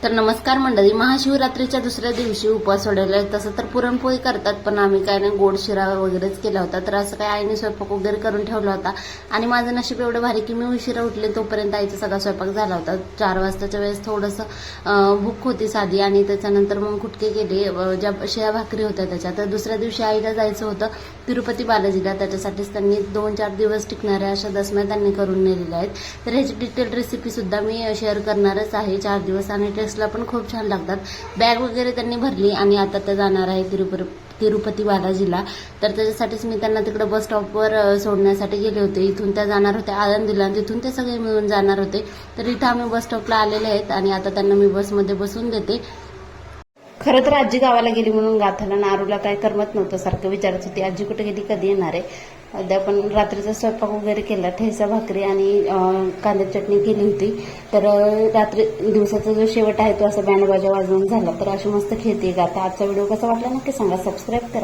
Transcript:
तर नमस्कार मंडळी, महाशिवरात्रीच्या दुसऱ्या दिवशी उपवास सोडलेला तसं तर पुरणपोळी करतात, पण आम्ही काय नाही गोड शिरा वगैरेच केला होता. तर असं काय आईने स्वयंपाक वगैरे करून ठेवला होता आणि माझं नशीब एवढं भारी की मी उशिरा उठले तोपर्यंत आईचा सगळा स्वयंपाक झाला होता. 4 वाजताच्या वेळेस थोडंसं भूक होती साधी आणि त्याच्यानंतर मग कुटके गेले, ज्या शिळ्या भाकरी होत्या त्याच्या. तर दुसऱ्या दिवशी आईला जायचं होतं तिरुपती बालाजीला, त्याच्यासाठीच त्यांनी 2-4 दिवस टिकणाऱ्या अशा दसम्या त्यांनी करून नेलेल्या आहेत. तर ह्याची डिटेल रेसिपी सुद्धा मी शेअर करणारच आहे. 4 दिवस आणि टेस्टला पण खूप छान लागतात. बॅग वगैरे त्यांनी भरली आणि आता ते जाणार आहे तिरुपती बालाजीला. तर त्याच्यासाठीच मी त्यांना तिकडे बस स्टॉपवर सोडण्यासाठी गेले होते. इथून त्या जाणार होत्या आळंदीला आणि तिथून ते सगळे मिळून जाणार होते. तर इथं आम्ही बस स्टॉपला आलेले आहेत आणि आता त्यांना मी बसमध्ये बसून देते. खरं तर आजी गावाला गेली म्हणून गाथाला नारूला काय करमत नव्हतं, सारखं विचारत होती आजी कुठे गेली, कधी येणार आहे. उद्या पण रात्रीचा स्वयंपाक वगैरे केला, ठेचा भाकरी आणि कांदा चटणी केली होती. तर रात्री दिवसाचा जो शेवट आहे तो असा बँड बाजा वाजवून झाला. तर अशी मस्त खेळते गाथा. आजचा व्हिडिओ कसा वाटला नक्की सांगा, सबस्क्राईब करा.